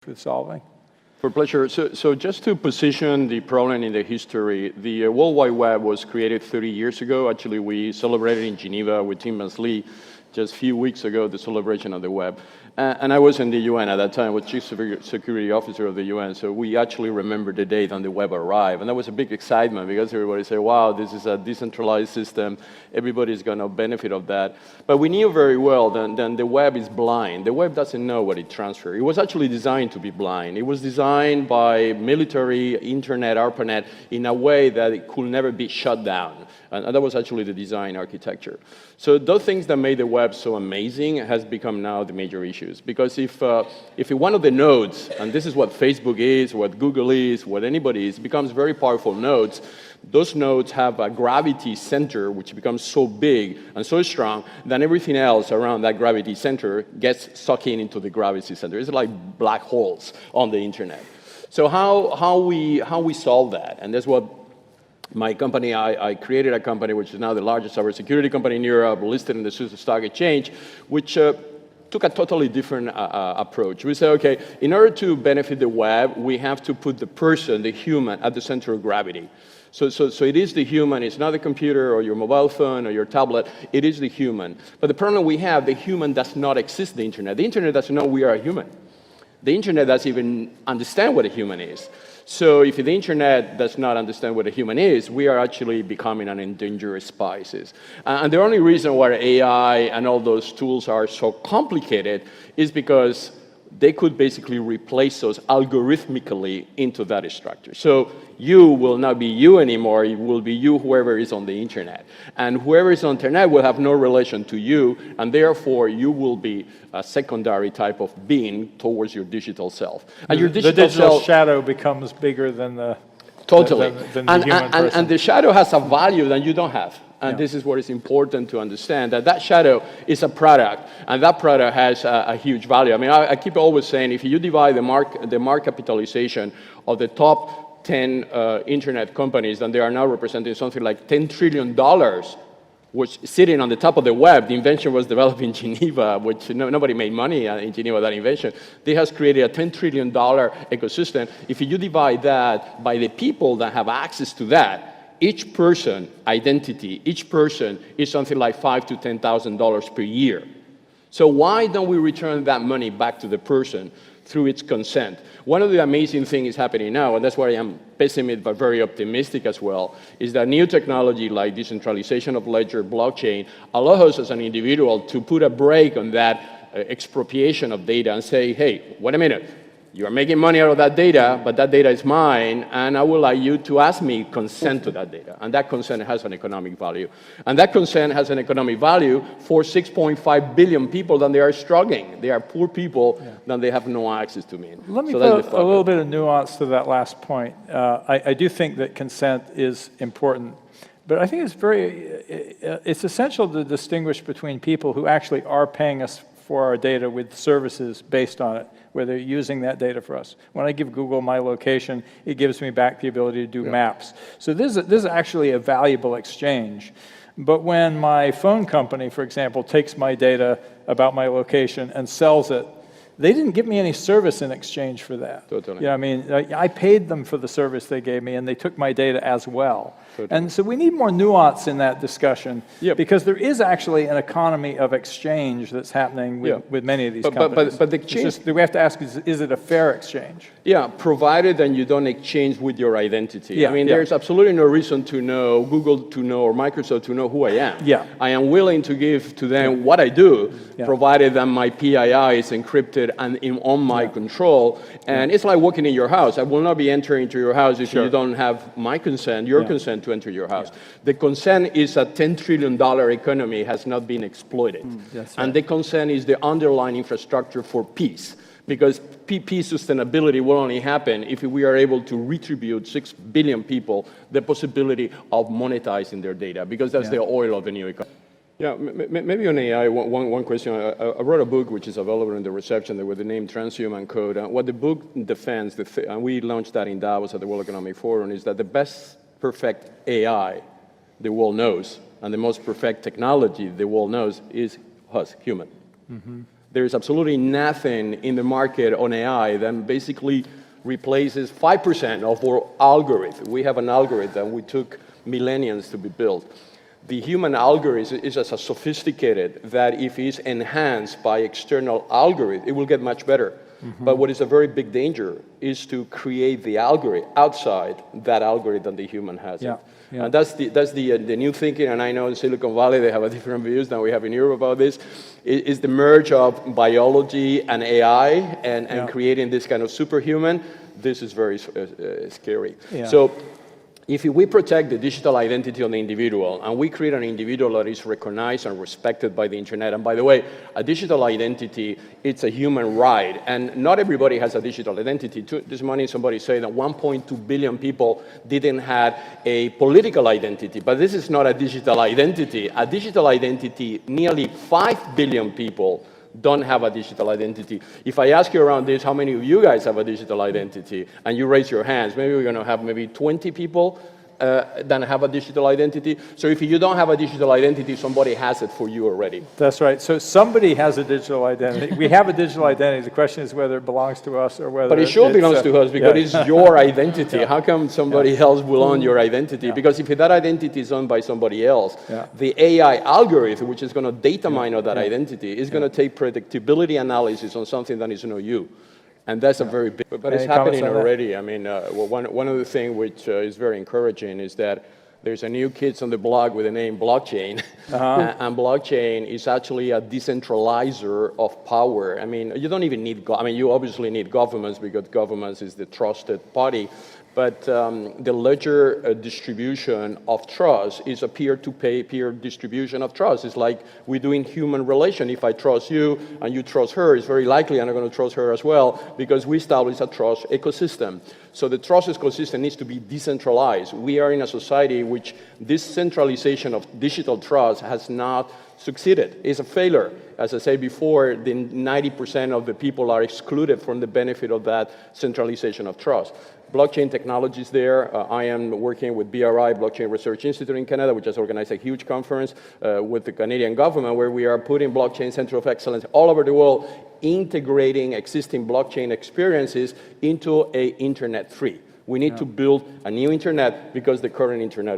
for solving. For pleasure. So just to position the problem in the history, the World Wide Web was created 30 years ago. Actually, we celebrated in Geneva with Tim Berners-Lee just a few weeks ago, the celebration of the web. And I was in the UN at that time, I was Chief Security Officer of the UN, so we actually remember the date on the web arrived. And that was a big excitement because everybody said, wow, this is a decentralized system, everybody's going to benefit of that. But we knew very well that the web is blind. The web doesn't know what it transfers. It was actually designed to be blind. It was designed by military, internet, ARPANET, in a way that it could never be shut down. And that was actually the design architecture. So those things that made the web so amazing has become now the major issues. Because if one of the nodes, and this is what Facebook is, what Google is, what anybody is, becomes very powerful nodes, those nodes have a gravity center which becomes so big and so strong that everything else around that gravity center gets sucked into the gravity center. It's like black holes on the internet. So how we solve that? And that's what my company, I created a company which is now the largest cybersecurity company in Europe, listed in the Swiss Stock Exchange, which took a totally different approach. We said, okay, in order to benefit the web, we have to put the person, the human, at the center of gravity. So it is the human, it's not the computer or your mobile phone or your tablet, it is the human. But the problem we have, the human does not exist in the internet. The internet doesn't know we are a human. The internet doesn't even understand what a human is. So if the internet does not understand what a human is, we are actually becoming an endangered species. And the only reason why AI and all those tools are so complicated is because they could basically replace us algorithmically into that structure. So you will not be you anymore, it will be you, whoever is on the internet. And whoever is on the internet will have no relation to you, and therefore you will be a secondary type of being towards your digital self. And your digital shadow becomes bigger than the totally. Than the human person. And the shadow has a value that you don't have. And this is what is important to understand, that shadow is a product, and that product has a huge value. I mean, I keep always saying, if you divide the market capitalization of the top 10 internet companies, then they are now representing something like $10 trillion, which sitting on the top of the web. The invention was developed in Geneva, which nobody made money in Geneva, that invention. They has created a $10 trillion ecosystem. If you divide that by the people that have access to that, each person identity, each person is something like $5,000 to $10,000 per year. So why don't we return that money back to the person through its consent? One of the amazing things is happening now, and that's why I'm pessimist but very optimistic as well, is that new technology like decentralization of ledger, blockchain, allows us as an individual to put a brake on that expropriation of data and say, hey, wait a minute. You are making money out of that data, but that data is mine, and I would like you to ask me consent to that data. And that consent has an economic value. And that consent has an economic value for 6.5 billion people that they are struggling. They are poor people that they have no access to me. Let me put a little bit of nuance to that last point. I do think that consent is important, but I think it's essential to distinguish between people who actually are paying us for our data with services based on it, where they're using that data for us. When I give Google my location, it gives me back the ability to do maps. So this is actually a valuable exchange. But when my phone company, for example, takes my data about my location and sells it, they didn't give me any service in exchange for that. Totally. Yeah, I mean, I paid them for the service they gave me, and they took my data as well. Totally. And so we need more nuance in that discussion, because there is actually an economy of exchange that's happening with many of these companies. But the exchange... we have to ask, is it a fair exchange? Yeah, provided that you don't exchange with your identity. I mean, there's absolutely no reason to know, Google to know, or Microsoft to know who I am. I am willing to give to them what I do, provided that my PII is encrypted and on my control. And it's like walking in your house. I will not be entering into your house if you don't have my consent, your consent to enter your house. The consent is a $10 trillion economy, has not been exploited. And the consent is the underlying infrastructure for peace. Because peace sustainability will only happen if we are able to retribute 6 billion people the possibility of monetizing their data, because that's the oil of the new economy. Yeah, maybe on AI, one question. I wrote a book which is available in the reception with the name Transhuman Code. What the book defends, and we launched that in Davos at the World Economic Forum, is that the best perfect AI the world knows, and the most perfect technology the world knows, is us, human. There is absolutely nothing in the market on AI that basically replaces 5% of our algorithm. We have an algorithm we took millennia to be built. The human algorithm is as sophisticated that if it's enhanced by external algorithm, it will get much better. But what is a very big danger is to create the algorithm outside that algorithm the human has. Yeah. Yeah. And that's the new thinking, and I know in Silicon Valley they have a different views than we have in Europe about this, is the merge of biology and AI and creating this kind of superhuman. This is very scary. Yeah. So if we protect the digital identity of the individual and we create an individual that is recognized and respected by the internet, and by the way, a digital identity, it's a human right, and not everybody has a digital identity. This morning somebody said that 1.2 billion people didn't have a political identity, but this is not a digital identity. A digital identity, nearly 5 billion people don't have a digital identity. If I ask you around this, how many of you guys have a digital identity, and you raise your hands, maybe we're going to have maybe 20 people that have a digital identity. So if you don't have a digital identity, somebody has it for you already. That's right. So somebody has a digital identity. We have a digital identity. The question is whether it belongs to us or whether. But it sure belongs to us because it's your identity. Yeah. How come somebody else will own your identity? Because if that identity is owned by somebody else, the AI algorithm, which is going to data mine that identity, is going to take predictability analysis on something that is not you. And that's a very big, but it's happening already. I mean, one of the things which is very encouraging is that there's a new kids on the block with the name blockchain. And blockchain is actually a decentralizer of power. I mean, you don't even need, you obviously need governments because governments is the trusted party. But the ledger distribution of trust is a peer distribution of trust. It's like we do in human relation. If I trust you and you trust her, it's very likely I'm going to trust her as well because we establish a trust ecosystem. So the trust ecosystem needs to be decentralized. We are in a society which this centralization of digital trust has not succeeded. It's a failure. As I said before, the 90% of the people are excluded from the benefit of that centralization of trust. Blockchain technology is there. I am working with BRI, Blockchain Research Institute in Canada, which has organized a huge conference with the Canadian government where we are putting blockchain center of excellence all over the world, integrating existing blockchain experiences into an internet free. We need to build a new internet because the current internet